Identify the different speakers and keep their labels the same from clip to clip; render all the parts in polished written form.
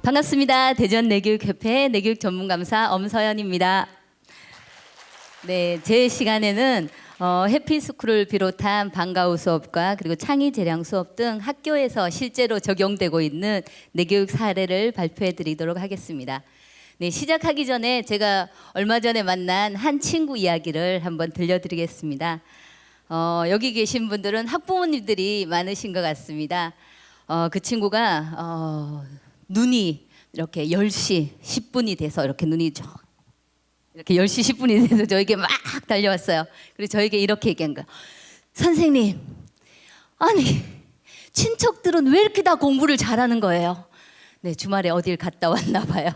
Speaker 1: 반갑습니다. 대전 내교육협회 내교육 전문감사 엄서연입니다. 네, 제 시간에는 해피스쿨을 비롯한 방과후 수업과 그리고 창의 재량 수업 등 학교에서 실제로 적용되고 있는 내교육 사례를 발표해 드리도록 하겠습니다. 네, 시작하기 전에 제가 얼마 전에 만난 한 친구 이야기를 한번 들려드리겠습니다. 여기 계신 분들은 학부모님들이 많으신 것 같습니다. 그 친구가 눈이 이렇게 10시 10분이 돼서 이렇게 눈이 이렇게 10시 10분이 돼서 저에게 막 달려왔어요. 그리고 저에게 이렇게 얘기한 거예요. 선생님, 아니 친척들은 왜 이렇게 다 공부를 잘하는 거예요? 네, 주말에 어딜 갔다 왔나 봐요.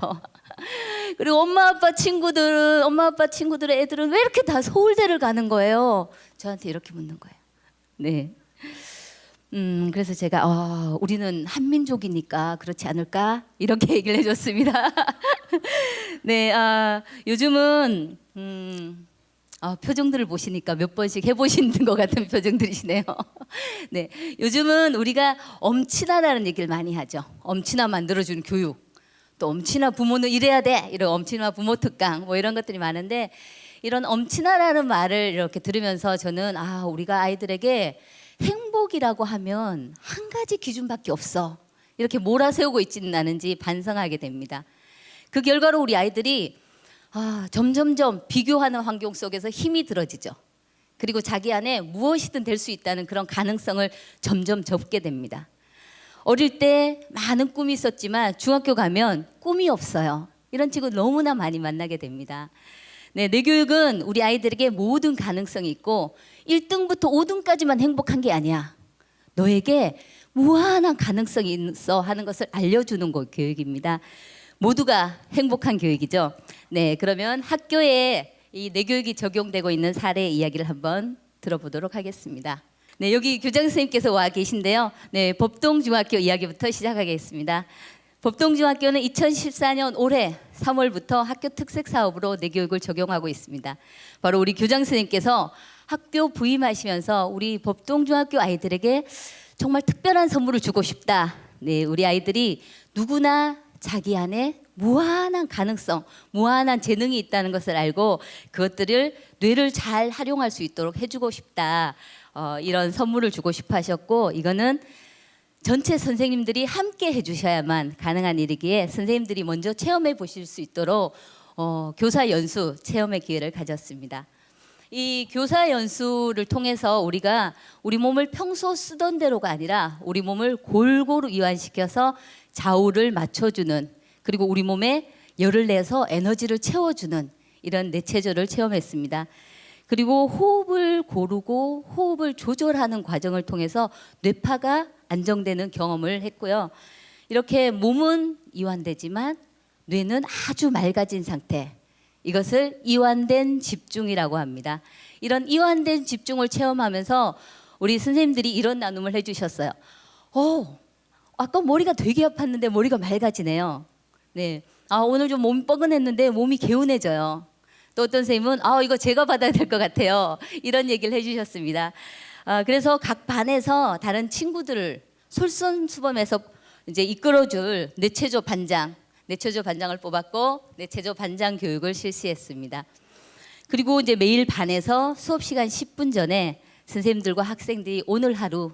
Speaker 1: 그리고 엄마 아빠 친구들의 애들은 왜 이렇게 다 서울대를 가는 거예요? 저한테 이렇게 묻는 거예요. 네. 그래서 제가 우리는 한민족이니까 그렇지 않을까? 이렇게 얘기를 해줬습니다. 네, 요즘은 표정들을 보시니까 몇 번씩 해보신 것 같은 표정들이시네요. 네, 요즘은 우리가 엄친아라는 얘기를 많이 하죠. 엄친아 만들어준 교육, 또 엄친아 부모는 이래야 돼, 이런 엄친아 부모 특강, 뭐 이런 것들이 많은데 이런 엄친아라는 말을 이렇게 들으면서 저는 우리가 아이들에게 행복이라고 하면 한 가지 기준밖에 없어, 이렇게 몰아세우고 있지는 않은지 반성하게 됩니다. 그 결과로 우리 아이들이 점점점 비교하는 환경 속에서 힘이 들어지죠. 그리고 자기 안에 무엇이든 될 수 있다는 그런 가능성을 점점 접게 됩니다. 어릴 때 많은 꿈이 있었지만 중학교 가면 꿈이 없어요. 이런 친구 너무나 많이 만나게 됩니다. 네, 내 교육은 우리 아이들에게 모든 가능성이 있고 1등부터 5등까지만 행복한 게 아니야. 너에게 무한한 가능성이 있어 하는 것을 알려주는 교육입니다. 모두가 행복한 교육이죠. 네, 그러면 학교에 이 내 교육이 적용되고 있는 사례 이야기를 한번 들어보도록 하겠습니다. 네, 여기 교장 선생님께서 와 계신데요. 네, 법동중학교 이야기부터 시작하겠습니다. 법동중학교는 2014년 올해 3월부터 학교 특색 사업으로 내 교육을 적용하고 있습니다. 바로 우리 교장 선생님께서 학교 부임하시면서 우리 법동중학교 아이들에게 정말 특별한 선물을 주고 싶다. 네, 우리 아이들이 누구나 자기 안에 무한한 가능성, 무한한 재능이 있다는 것을 알고 그것들을 뇌를 잘 활용할 수 있도록 해주고 싶다. 이런 선물을 주고 싶어 하셨고, 이거는 전체 선생님들이 함께 해주셔야만 가능한 일이기에 선생님들이 먼저 체험해 보실 수 있도록 교사 연수 체험의 기회를 가졌습니다. 이 교사 연수를 통해서 우리가 우리 몸을 평소 쓰던 대로가 아니라 우리 몸을 골고루 이완시켜서 좌우를 맞춰주는, 그리고 우리 몸에 열을 내서 에너지를 채워주는 이런 뇌체조를 체험했습니다. 그리고 호흡을 고르고 호흡을 조절하는 과정을 통해서 뇌파가 안정되는 경험을 했고요. 이렇게 몸은 이완되지만 뇌는 아주 맑아진 상태, 이것을 이완된 집중이라고 합니다. 이런 이완된 집중을 체험하면서 우리 선생님들이 이런 나눔을 해주셨어요. 아까 머리가 되게 아팠는데 머리가 맑아지네요. 네, 오늘 좀 몸이 뻐근했는데 몸이 개운해져요. 또 어떤 선생님은 이거 제가 받아야 될 것 같아요, 이런 얘기를 해주셨습니다. 그래서 각 반에서 다른 친구들을 솔선수범해서 이제 이끌어줄 뇌체조 반장을 뽑았고 뇌체조 반장 교육을 실시했습니다. 그리고 이제 매일 반에서 수업 시간 10분 전에 선생님들과 학생들이 오늘 하루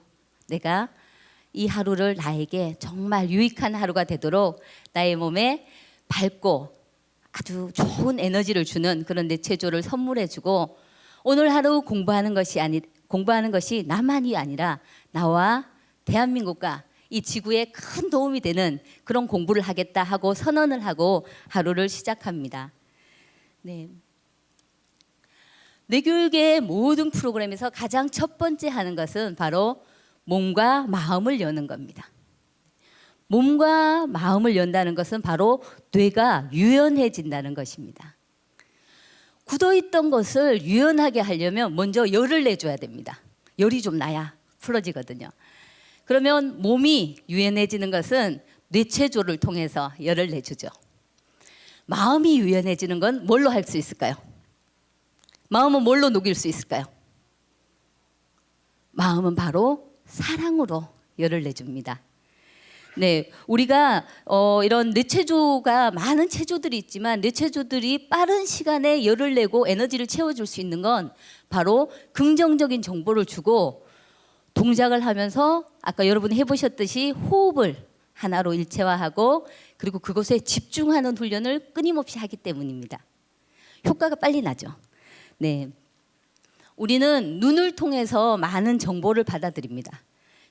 Speaker 1: 내가 이 하루를 나에게 정말 유익한 하루가 되도록 나의 몸에 밝고 아주 좋은 에너지를 주는 그런 뇌체조를 선물해주고, 오늘 하루 공부하는 것이 나만이 아니라 나와 대한민국과 이 지구에 큰 도움이 되는 그런 공부를 하겠다 하고 선언을 하고 하루를 시작합니다. 네. 내 교육의 모든 프로그램에서 가장 첫 번째 하는 것은 바로 몸과 마음을 여는 겁니다. 몸과 마음을 연다는 것은 바로 뇌가 유연해진다는 것입니다. 굳어있던 것을 유연하게 하려면 먼저 열을 내줘야 됩니다. 열이 좀 나야 풀어지거든요. 그러면 몸이 유연해지는 것은 뇌체조를 통해서 열을 내주죠. 마음이 유연해지는 건 뭘로 할 수 있을까요? 마음은 뭘로 녹일 수 있을까요? 마음은 바로 사랑으로 열을 내줍니다. 네, 우리가 이런 뇌체조가 많은 체조들이 있지만 뇌체조들이 빠른 시간에 열을 내고 에너지를 채워줄 수 있는 건 바로 긍정적인 정보를 주고 동작을 하면서 아까 여러분이 해보셨듯이 호흡을 하나로 일체화하고 그리고 그것에 집중하는 훈련을 끊임없이 하기 때문입니다. 효과가 빨리 나죠. 네, 우리는 눈을 통해서 많은 정보를 받아들입니다.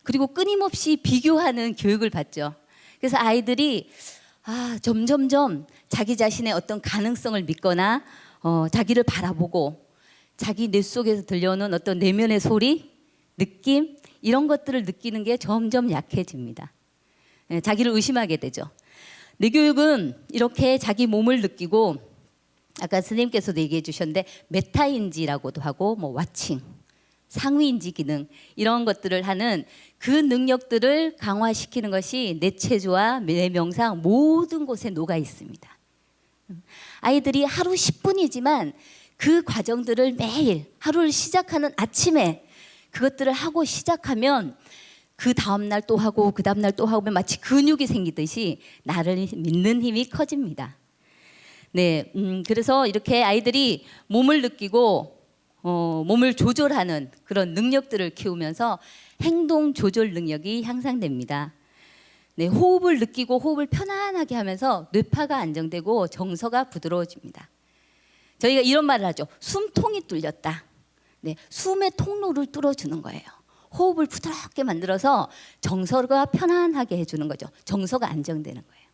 Speaker 1: 그리고 끊임없이 비교하는 교육을 받죠. 그래서 아이들이 점점점 자기 자신의 어떤 가능성을 믿거나 자기를 바라보고 자기 뇌 속에서 들려오는 어떤 내면의 소리, 느낌 이런 것들을 느끼는 게 점점 약해집니다. 자기를 의심하게 되죠. 뇌교육은 이렇게 자기 몸을 느끼고 아까 선생님께서도 얘기해 주셨는데 메타인지라고도 하고 뭐 와칭, 상위인지 기능 이런 것들을 하는 그 능력들을 강화시키는 것이 뇌체조와 뇌명상 모든 곳에 녹아 있습니다. 아이들이 하루 10분이지만 그 과정들을 매일 하루를 시작하는 아침에 그것들을 하고 시작하면 그 다음날 또 하고 그 다음날 또 하면 마치 근육이 생기듯이 나를 믿는 힘이 커집니다. 네, 그래서 이렇게 아이들이 몸을 느끼고 몸을 조절하는 그런 능력들을 키우면서 행동 조절 능력이 향상됩니다. 네, 호흡을 느끼고 호흡을 편안하게 하면서 뇌파가 안정되고 정서가 부드러워집니다. 저희가 이런 말을 하죠. 숨통이 뚫렸다. 네, 숨의 통로를 뚫어주는 거예요. 호흡을 부드럽게 만들어서 정서가 편안하게 해주는 거죠. 정서가 안정되는 거예요.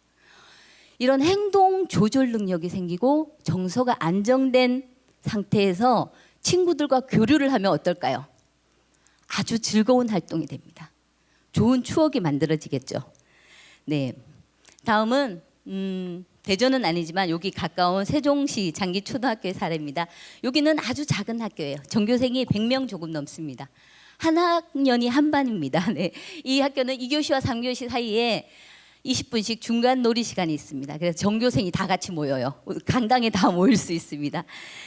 Speaker 1: 이런 행동 조절 능력이 생기고 정서가 안정된 상태에서 친구들과 교류를 하면 어떨까요? 아주 즐거운 활동이 됩니다. 좋은 추억이 만들어지겠죠. 네, 다음은 대전은 아니지만 여기 가까운 세종시 장기초등학교의 사례입니다. 여기는 아주 작은 학교예요. 전교생이 100명 조금 넘습니다. 한 학년이 한 반입니다. 네, 이 학교는 2교시와 3교시 사이에 20분씩 중간 놀이 시간이 있습니다. 그래서 전교생이 다 같이 모여요. 강당에 다 모일 수 있습니다.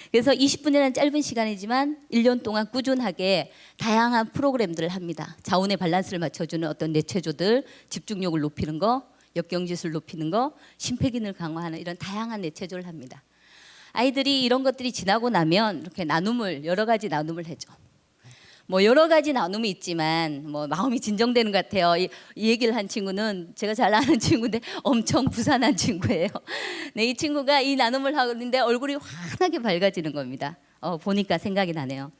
Speaker 1: 그래서 20분이라는 짧은 시간이지만 1년 동안 꾸준하게 다양한 프로그램들을 합니다. 자원의 밸런스를 맞춰주는 어떤 뇌체조들, 집중력을 높이는 거, 역경지수를 높이는 거, 심폐기능을 강화하는 이런 다양한 뇌체조를 합니다. 아이들이 이런 것들이 지나고 나면 이렇게 여러 가지 나눔을 해줘. 뭐 여러 가지 나눔이 있지만 뭐 마음이 진정되는 것 같아요. 이 얘기를 한 친구는 제가 잘 아는 친구인데 엄청 부산한 친구예요. 네, 이 친구가 이 나눔을 하는데 얼굴이 환하게 밝아지는 겁니다. 보니까 생각이 나네요.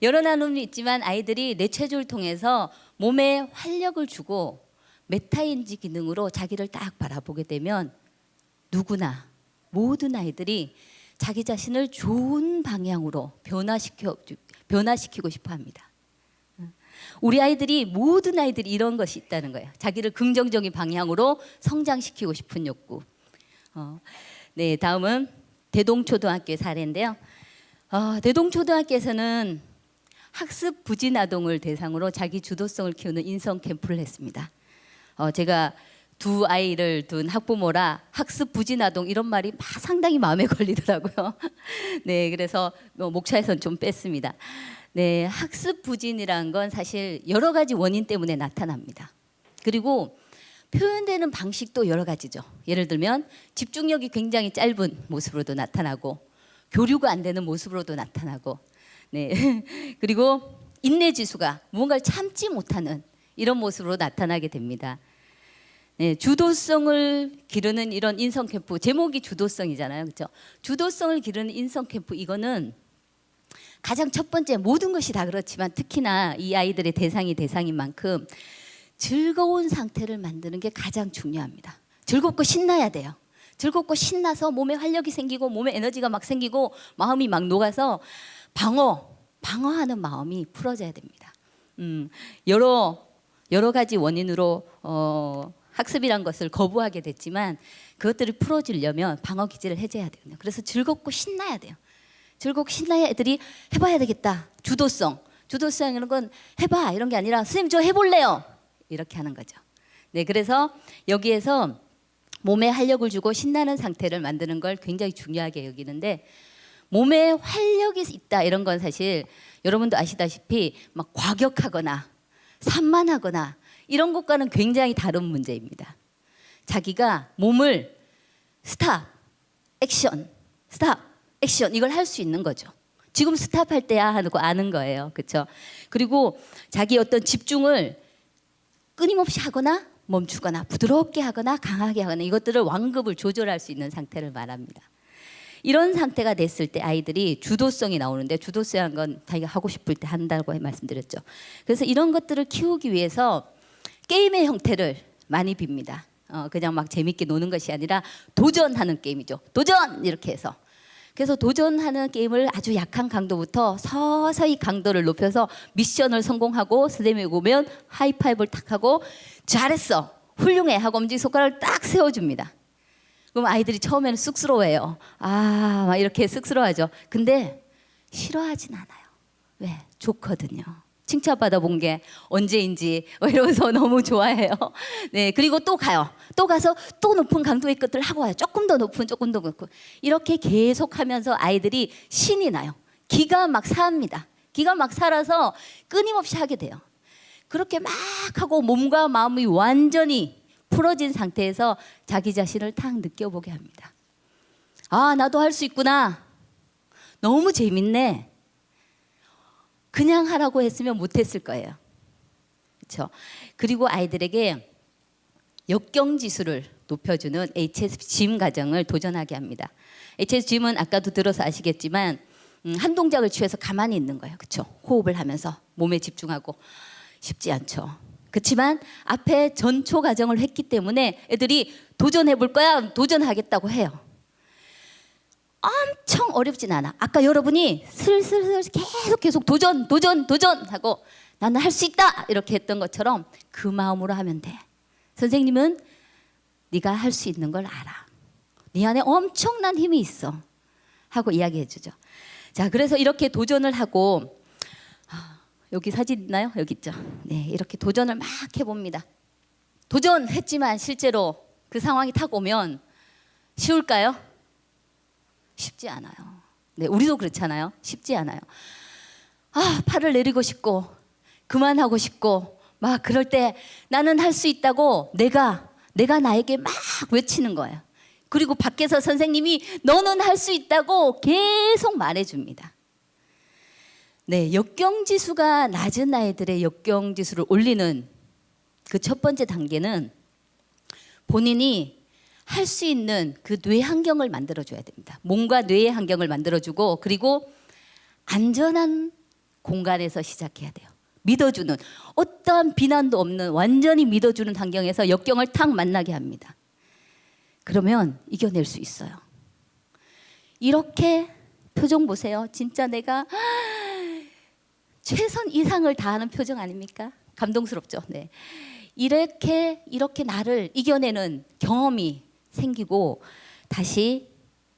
Speaker 1: 여러 나눔이 있지만 아이들이 뇌체조를 통해서 몸에 활력을 주고 메타인지 기능으로 자기를 딱 바라보게 되면 누구나 모든 아이들이 자기 자신을 좋은 방향으로 변화시키고 싶어 합니다. 우리 아이들이 모든 아이들이 이런 것이 있다는 거예요. 자기를 긍정적인 방향으로 성장시키고 싶은 욕구. 네, 다음은 대동초등학교의 사례인데요. 대동초등학교에서는 학습 부진 아동을 대상으로 자기 주도성을 키우는 인성 캠프를 했습니다. 제가 두 아이를 둔 학부모라 학습 부진 아동 이런 말이 상당히 마음에 걸리더라고요. 네, 그래서 목차에선 좀 뺐습니다. 네, 학습 부진이라는 건 사실 여러 가지 원인 때문에 나타납니다. 그리고 표현되는 방식도 여러 가지죠. 예를 들면 집중력이 굉장히 짧은 모습으로도 나타나고 교류가 안 되는 모습으로도 나타나고 네, 그리고 인내 지수가 무언가를 참지 못하는 이런 모습으로 나타나게 됩니다. 네, 주도성을 기르는 이런 인성 캠프, 제목이 주도성이잖아요, 그렇죠? 주도성을 기르는 인성 캠프 이거는 가장 첫 번째 모든 것이 다 그렇지만 특히나 이 아이들의 대상인 만큼 즐거운 상태를 만드는 게 가장 중요합니다. 즐겁고 신나야 돼요. 즐겁고 신나서 몸에 활력이 생기고 몸에 에너지가 막 생기고 마음이 막 녹아서 방어하는 마음이 풀어져야 됩니다. 여러 가지 원인으로 학습이란 것을 거부하게 됐지만 그것들을 풀어주려면 방어 기제를 해제해야 되거든요. 그래서 즐겁고 신나야 돼요. 즐겁고 신나야 애들이 해봐야 되겠다. 주도성 이런 건 해봐 이런 게 아니라 선생님 저 해볼래요 이렇게 하는 거죠. 네, 그래서 여기에서 몸에 활력을 주고 신나는 상태를 만드는 걸 굉장히 중요하게 여기는데 몸에 활력이 있다 이런 건 사실 여러분도 아시다시피 막 과격하거나 산만하거나 이런 것과는 굉장히 다른 문제입니다. 자기가 몸을 스탑, 액션, 스탑, 액션 이걸 할 수 있는 거죠. 지금 스탑할 때야 하고 아는 거예요. 그렇죠? 그리고 자기 어떤 집중을 끊임없이 하거나 멈추거나 부드럽게 하거나 강하게 하거나 이것들을 완급을 조절할 수 있는 상태를 말합니다. 이런 상태가 됐을 때 아이들이 주도성이 나오는데 주도성이라는 건 자기가 하고 싶을 때 한다고 말씀드렸죠. 그래서 이런 것들을 키우기 위해서 게임의 형태를 많이 빕니다. 그냥 막 재밌게 노는 것이 아니라 도전하는 게임이죠. 도전! 이렇게 해서. 그래서 도전하는 게임을 아주 약한 강도부터 서서히 강도를 높여서 미션을 성공하고 선생님이 오면 하이파이브를 탁 하고 잘했어, 훌륭해 하고 엄지손가락을 딱 세워줍니다. 그럼 아이들이 처음에는 쑥스러워해요. 막 이렇게 쑥스러워하죠. 근데 싫어하진 않아요. 왜? 좋거든요. 칭찬받아 본 게 언제인지 이러면서 너무 좋아해요. 네, 그리고 또 가요. 또 가서 또 높은 강도의 것들을 하고 와요. 조금 더 높은, 조금 더 높은. 이렇게 계속하면서 아이들이 신이 나요. 기가 막 삽니다. 기가 막 살아서 끊임없이 하게 돼요. 그렇게 막 하고 몸과 마음이 완전히 풀어진 상태에서 자기 자신을 탁 느껴보게 합니다. 아, 나도 할 수 있구나. 너무 재밌네. 그냥 하라고 했으면 못했을 거예요. 그렇죠? 그리고 아이들에게 역경지수를 높여주는 HSGym 과정을 도전하게 합니다. HSGym은 아까도 들어서 아시겠지만 한 동작을 취해서 가만히 있는 거예요. 그렇죠? 호흡을 하면서 몸에 집중하고 쉽지 않죠. 그렇지만 앞에 전초 과정을 했기 때문에 애들이 도전해 볼 거야, 도전하겠다고 해요. 엄청 어렵진 않아. 아까 여러분이 슬슬 계속 도전 하고 나는 할 수 있다 이렇게 했던 것처럼 그 마음으로 하면 돼. 선생님은 네가 할 수 있는 걸 알아. 네 안에 엄청난 힘이 있어 하고 이야기해 주죠. 자, 그래서 이렇게 도전을 하고 여기 사진 있나요? 여기 있죠. 네, 이렇게 도전을 막 해봅니다. 도전했지만 실제로 그 상황이 탁 오면 쉬울까요? 쉽지 않아요. 네, 우리도 그렇잖아요. 쉽지 않아요. 팔을 내리고 싶고 그만하고 싶고 막 그럴 때 나는 할 수 있다고 내가 나에게 막 외치는 거예요. 그리고 밖에서 선생님이 너는 할 수 있다고 계속 말해줍니다. 네, 역경지수가 낮은 아이들의 역경지수를 올리는 그 첫 번째 단계는 본인이 할 수 있는 그 뇌 환경을 만들어줘야 됩니다. 몸과 뇌의 환경을 만들어주고 그리고 안전한 공간에서 시작해야 돼요. 믿어주는 어떠한 비난도 없는 완전히 믿어주는 환경에서 역경을 탁 만나게 합니다. 그러면 이겨낼 수 있어요. 이렇게 표정 보세요. 진짜 내가 최선 이상을 다하는 표정 아닙니까? 감동스럽죠. 네. 이렇게 나를 이겨내는 경험이 생기고 다시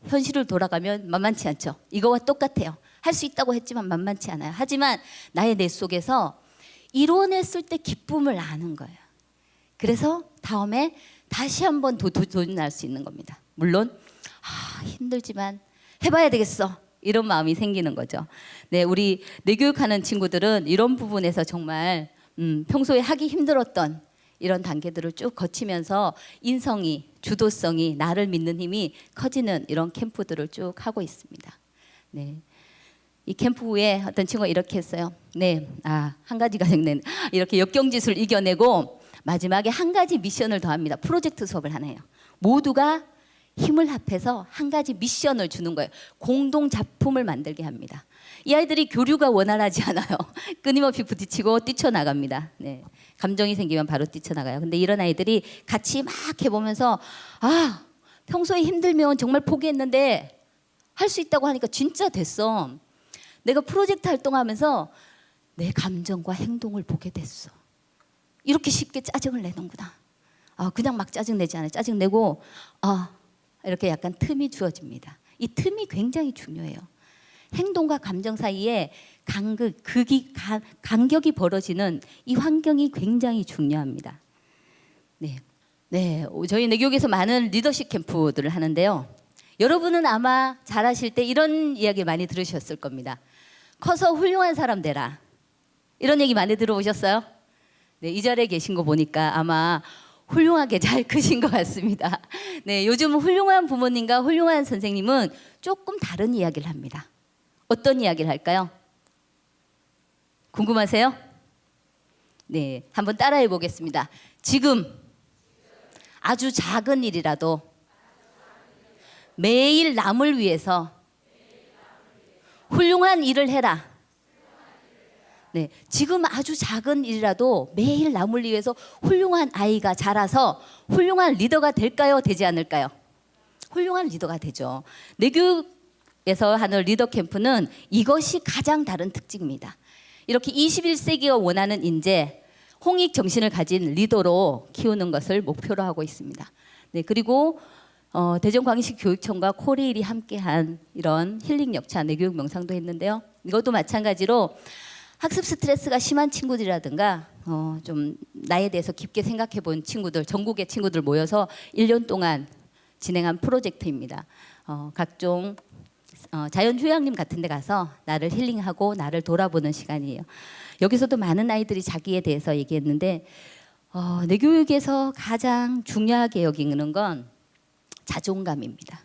Speaker 1: 현실을 돌아가면 만만치 않죠. 이거와 똑같아요. 할 수 있다고 했지만 만만치 않아요. 하지만 나의 뇌 속에서 이뤄냈을 때 기쁨을 아는 거예요. 그래서 다음에 다시 한번 도전할 수 있는 겁니다. 물론 힘들지만 해봐야 되겠어. 이런 마음이 생기는 거죠. 네, 우리 뇌교육하는 친구들은 이런 부분에서 정말 평소에 하기 힘들었던 이런 단계들을 쭉 거치면서 인성이, 주도성이, 나를 믿는 힘이 커지는 이런 캠프들을 쭉 하고 있습니다. 네, 이 캠프 후에 어떤 친구가 이렇게 했어요. 네, 한 가지가 생긴 이렇게 역경지수를 이겨내고 마지막에 한 가지 미션을 더합니다. 프로젝트 수업을 하네요. 모두가 힘을 합해서 한 가지 미션을 주는 거예요. 공동 작품을 만들게 합니다. 이 아이들이 교류가 원활하지 않아요. 끊임없이 부딪히고 뛰쳐나갑니다. 네, 감정이 생기면 바로 뛰쳐나가요. 근데 이런 아이들이 같이 막 해보면서 평소에 힘들면 정말 포기했는데 할 수 있다고 하니까 진짜 됐어. 내가 프로젝트 활동하면서 내 감정과 행동을 보게 됐어. 이렇게 쉽게 짜증을 내는구나. 그냥 막 짜증내지 않아요. 짜증내고 이렇게 약간 틈이 주어집니다. 이 틈이 굉장히 중요해요. 행동과 감정 사이에 간격이 벌어지는 이 환경이 굉장히 중요합니다. 네, 저희 내교육에서 많은 리더십 캠프들을 하는데요. 여러분은 아마 잘하실 때 이런 이야기 많이 들으셨을 겁니다. 커서 훌륭한 사람 되라. 이런 얘기 많이 들어보셨어요? 네, 이 자리에 계신 거 보니까 아마 훌륭하게 잘 크신 것 같습니다. 네, 요즘 훌륭한 부모님과 훌륭한 선생님은 조금 다른 이야기를 합니다. 어떤 이야기를 할까요? 궁금하세요? 네, 한번 따라해 보겠습니다. 지금 아주 작은 일이라도 매일 남을 위해서 훌륭한 일을 해라. 네, 지금 아주 작은 일이라도 매일 남을 위해서 훌륭한 아이가 자라서 훌륭한 리더가 될까요? 되지 않을까요? 훌륭한 리더가 되죠. 내 교육에서 하는 리더 캠프는 이것이 가장 다른 특징입니다. 이렇게 21세기가 원하는 인재, 홍익 정신을 가진 리더로 키우는 것을 목표로 하고 있습니다. 네, 그리고 대전광역시교육청과 코레일이 함께한 이런 힐링 역차 내교육 명상도 했는데요. 이것도 마찬가지로 학습 스트레스가 심한 친구들이라든가 좀 나에 대해서 깊게 생각해 본 친구들, 전국의 친구들 모여서 1년 동안 진행한 프로젝트입니다. 각종 자연휴양림 같은 데 가서 나를 힐링하고 나를 돌아보는 시간이에요. 여기서도 많은 아이들이 자기에 대해서 얘기했는데 내 교육에서 가장 중요하게 여기는 건 자존감입니다.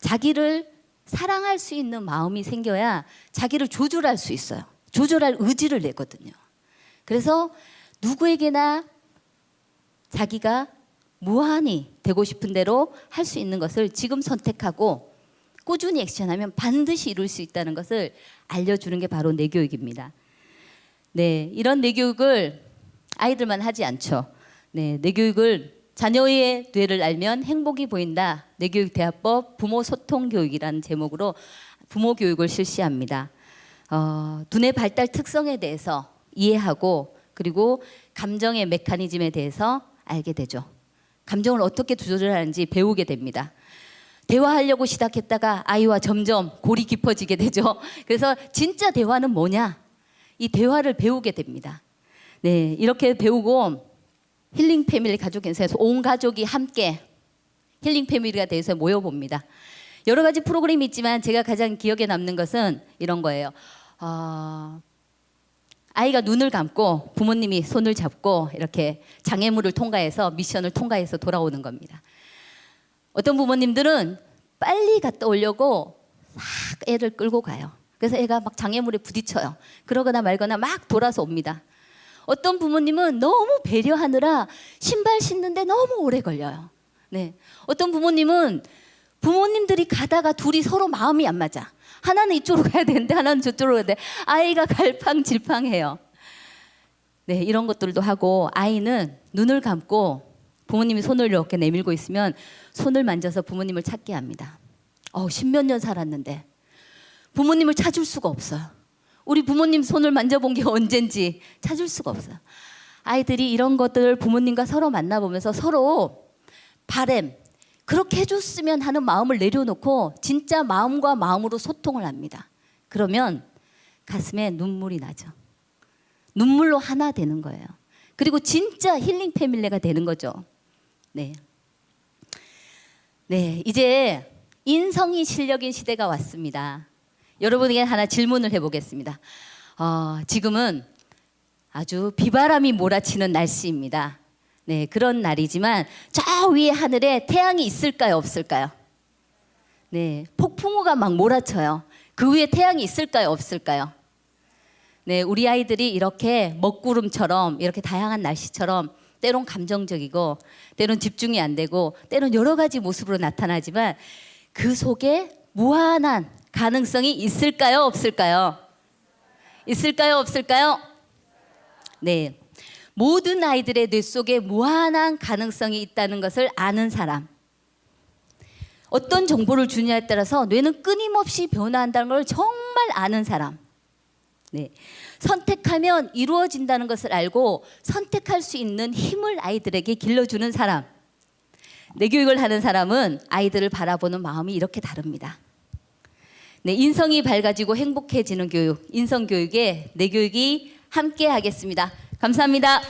Speaker 1: 자기를 사랑할 수 있는 마음이 생겨야 자기를 조절할 수 있어요. 조절할 의지를 내거든요. 그래서 누구에게나 자기가 무한히 되고 싶은 대로 할 수 있는 것을 지금 선택하고 꾸준히 액션하면 반드시 이룰 수 있다는 것을 알려주는 게 바로 내 교육입니다. 네, 이런 내 교육을 아이들만 하지 않죠. 네, 내 교육을 자녀의 뇌를 알면 행복이 보인다. 내 교육 대화법 부모 소통 교육이라는 제목으로 부모 교육을 실시합니다. 두뇌 발달 특성에 대해서 이해하고 그리고 감정의 메커니즘에 대해서 알게 되죠. 감정을 어떻게 조절하는지 배우게 됩니다. 대화하려고 시작했다가 아이와 점점 골이 깊어지게 되죠. 그래서 진짜 대화는 뭐냐? 이 대화를 배우게 됩니다. 네, 이렇게 배우고 힐링 패밀리 가족 행사에서 온 가족이 함께 힐링 패밀리가 돼서 모여봅니다. 여러 가지 프로그램이 있지만 제가 가장 기억에 남는 것은 이런 거예요. 아이가 눈을 감고 부모님이 손을 잡고 이렇게 장애물을 통과해서 미션을 통과해서 돌아오는 겁니다. 어떤 부모님들은 빨리 갔다 오려고 막 애를 끌고 가요. 그래서 애가 막 장애물에 부딪혀요. 그러거나 말거나 막 돌아서 옵니다. 어떤 부모님은 너무 배려하느라 신발 신는데 너무 오래 걸려요. 네. 어떤 부모님은 부모님들이 가다가 둘이 서로 마음이 안 맞아. 하나는 이쪽으로 가야 되는데 하나는 저쪽으로 가야 돼. 아이가 갈팡질팡해요. 네, 이런 것들도 하고 아이는 눈을 감고 부모님이 손을 이렇게 내밀고 있으면 손을 만져서 부모님을 찾게 합니다. 10몇 년 살았는데 부모님을 찾을 수가 없어요. 우리 부모님 손을 만져본 게 언젠지 찾을 수가 없어요. 아이들이 이런 것들 부모님과 서로 만나보면서 서로 바램, 그렇게 해줬으면 하는 마음을 내려놓고 진짜 마음과 마음으로 소통을 합니다. 그러면 가슴에 눈물이 나죠. 눈물로 하나 되는 거예요. 그리고 진짜 힐링 패밀리가 되는 거죠. 네. 네, 이제 인성이 실력인 시대가 왔습니다. 여러분에게 하나 질문을 해보겠습니다. 지금은 아주 비바람이 몰아치는 날씨입니다. 네, 그런 날이지만 저 위에 하늘에 태양이 있을까요, 없을까요? 네, 폭풍우가 막 몰아쳐요. 그 위에 태양이 있을까요, 없을까요? 네, 우리 아이들이 이렇게 먹구름처럼 이렇게 다양한 날씨처럼 때론 감정적이고 때론 집중이 안 되고 때론 여러 가지 모습으로 나타나지만 그 속에 무한한 가능성이 있을까요, 없을까요? 있을까요, 없을까요? 네. 모든 아이들의 뇌 속에 무한한 가능성이 있다는 것을 아는 사람. 어떤 정보를 주냐에 따라서 뇌는 끊임없이 변화한다는 걸 정말 아는 사람. 네. 선택하면 이루어진다는 것을 알고 선택할 수 있는 힘을 아이들에게 길러주는 사람. 내 교육을 하는 사람은 아이들을 바라보는 마음이 이렇게 다릅니다. 네, 인성이 밝아지고 행복해지는 교육, 인성교육에 내 교육이 함께 하겠습니다. 감사합니다.